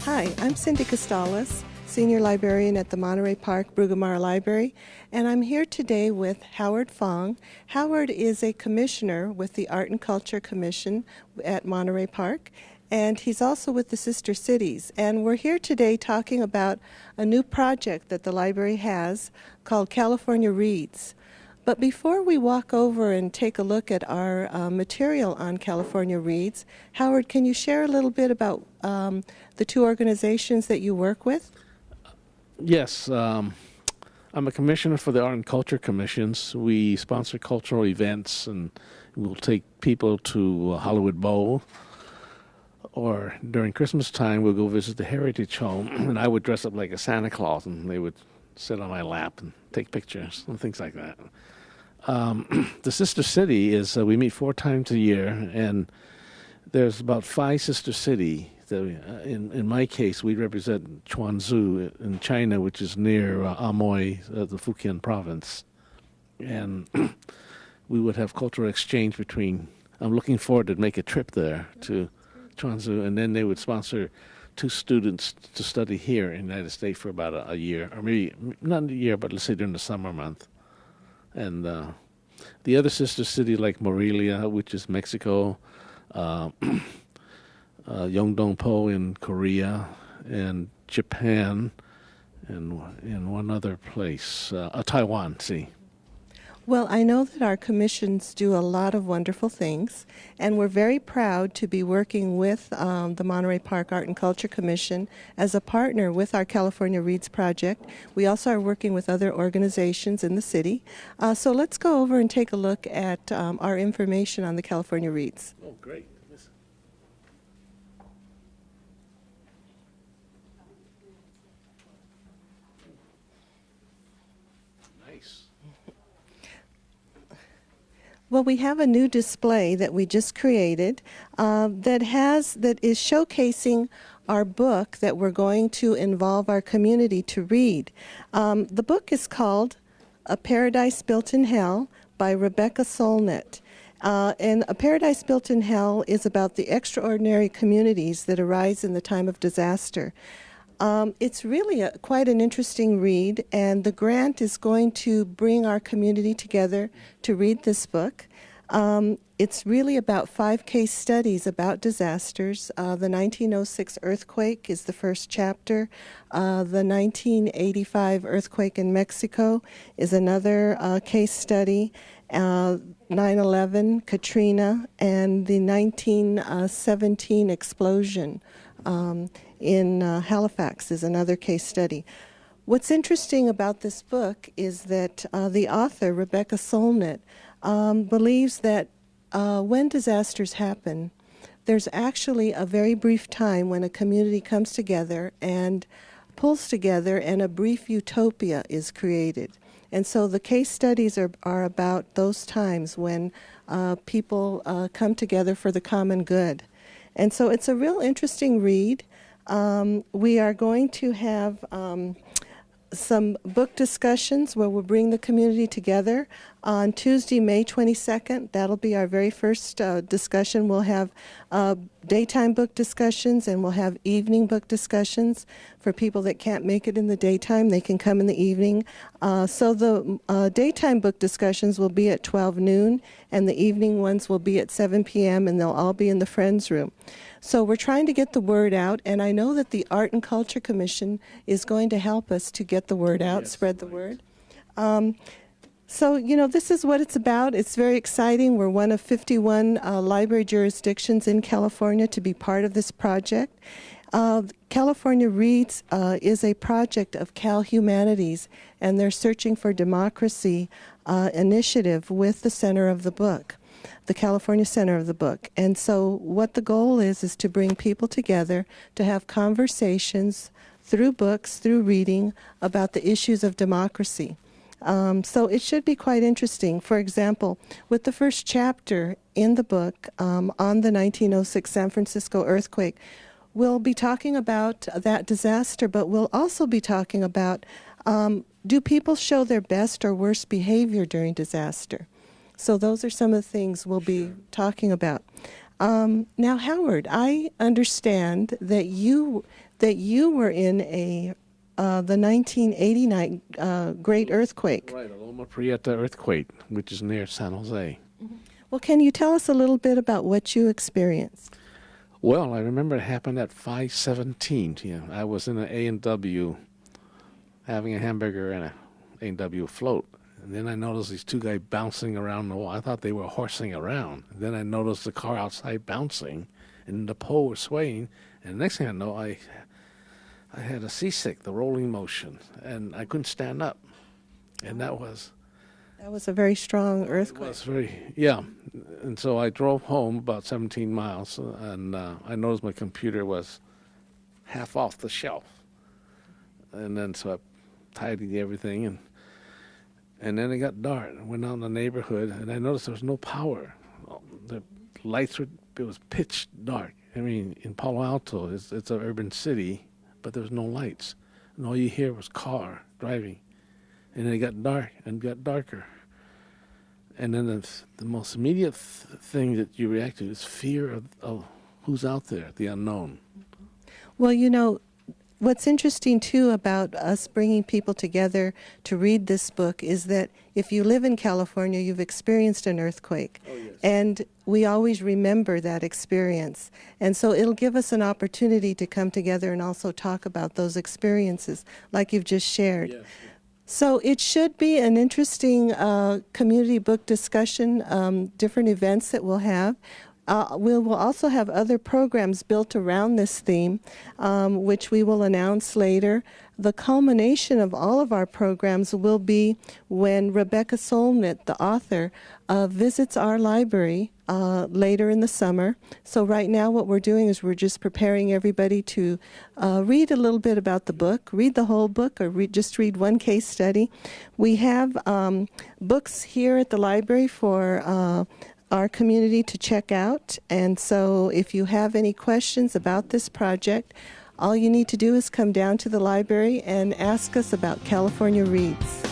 Hi, I'm Cindy Costales, Senior Librarian at the Monterey Park Bruggemeyer Library, and I'm here today with Howard Fong. Howard is a commissioner with the Art and Culture Commission at Monterey Park, and he's also with the Sister Cities. And we're here today talking about a new project that the library has called California Reads. But before we walk over and take a look at our material on California Reads, Howard, can you share a little bit about the two organizations that you work with? Yes. I'm a commissioner for the Art and Culture Commissions. We sponsor cultural events, and we'll take people to Hollywood Bowl. Or during Christmas time, we'll go visit the Heritage Home, and I would dress up like a Santa Claus, and they would sit on my lap and take pictures and things like that. The Sister City is, we meet 4 times a year, and there's about 5 sister city. In my case, we represent Quanzhou in China, which is near Amoy, the Fujian province. And we would have cultural exchange between, I'm looking forward to make a trip there to Quanzhou, and then they would sponsor 2 students to study here in the United States for about a year, or maybe not a year, but let's say during the summer month. And the other sister city, like Morelia, which is Mexico, Yeongdongpo in Korea, and Japan, and one other place, Taiwan, see. Well, I know that our commissions do a lot of wonderful things, and we're very proud to be working with the Monterey Park Art and Culture Commission as a partner with our California Reads project. We also are working with other organizations in the city. So let's go over and take a look at our information on the California Reads. Oh, great. Well, we have a new display that we just created that is showcasing our book that we're going to involve our community to read. The book is called A Paradise Built in Hell by Rebecca Solnit. And A Paradise Built in Hell is about the extraordinary communities that arise in the time of disaster. It's really quite an interesting read, and the grant is going to bring our community together to read this book. It's really about 5 case studies about disasters. The 1906 earthquake is the first chapter. The 1985 earthquake in Mexico is another case study. 9/11, Katrina, and the 1917 explosion in Halifax is another case study. What's interesting about this book is that the author, Rebecca Solnit, believes that when disasters happen, there's actually a very brief time when a community comes together and pulls together and a brief utopia is created. And so the case studies are about those times when people come together for the common good. And so it's a real interesting read. We are going to have some book discussions where we'll bring the community together on Tuesday, May 22nd. That'll be our very first discussion. We'll have daytime book discussions, and we'll have evening book discussions. For people that can't make it in the daytime, they can come in the evening. So the daytime book discussions will be at 12 noon, and the evening ones will be at 7 p.m., and they'll all be in the Friends Room. So we're trying to get the word out, and I know that the Art and Culture Commission is going to help us to get the word out, yes, spread the word. So, you know, this is what it's about. It's very exciting. We're one of 51 library jurisdictions in California to be part of this project. California Reads is a project of Cal Humanities, and they're Searching for Democracy initiative with the Center of the Book, the California Center of the Book. And so what the goal is to bring people together to have conversations through books, through reading, about the issues of democracy. So it should be quite interesting. For example, with the first chapter in the book on the 1906 San Francisco earthquake, we'll be talking about that disaster, but we'll also be talking about do people show their best or worst behavior during disaster? So those are some of the things we'll be talking about. Now, Howard, I understand that you that you were in the 1989 great earthquake. Right, Loma Prieta earthquake, which is near San Jose. Well, can you tell us a little bit about what you experienced? Well, I remember it happened at 5:17. You know, I was in an A&W having a hamburger and a A&W float. And then I noticed these two guys bouncing around the wall. I thought they were horsing around. And then I noticed the car outside bouncing, and the pole was swaying. And the next thing I know, I had a seasick, the rolling motion, and I couldn't stand up. And that was a very strong earthquake. It was very, yeah. And so I drove home about 17 miles, and I noticed my computer was half off the shelf. And then so I tidied everything, and then it got dark. I went out in the neighborhood, and I noticed there was no power. The lights it was pitch dark. I mean, in Palo Alto, it's an urban city, but there was no lights. And all you hear was car driving. And then it got dark and got darker. And then the most immediate thing that you react to is fear of who's out there, the unknown. Well, you know, what's interesting, too, about us bringing people together to read this book is that if you live in California, you've experienced an earthquake. Oh, yes. And we always remember that experience. And so it'll give us an opportunity to come together and also talk about those experiences, like you've just shared. Yes. So it should be an interesting community book discussion, different events that we'll have. We will also have other programs built around this theme, which we will announce later. The culmination of all of our programs will be when Rebecca Solnit, the author, visits our library later in the summer. So right now what we're doing is we're just preparing everybody to read a little bit about the book, read the whole book, or just read one case study. We have books here at the library for our community to check out. And so if you have any questions about this project, all you need to do is come down to the library and ask us about California Reads.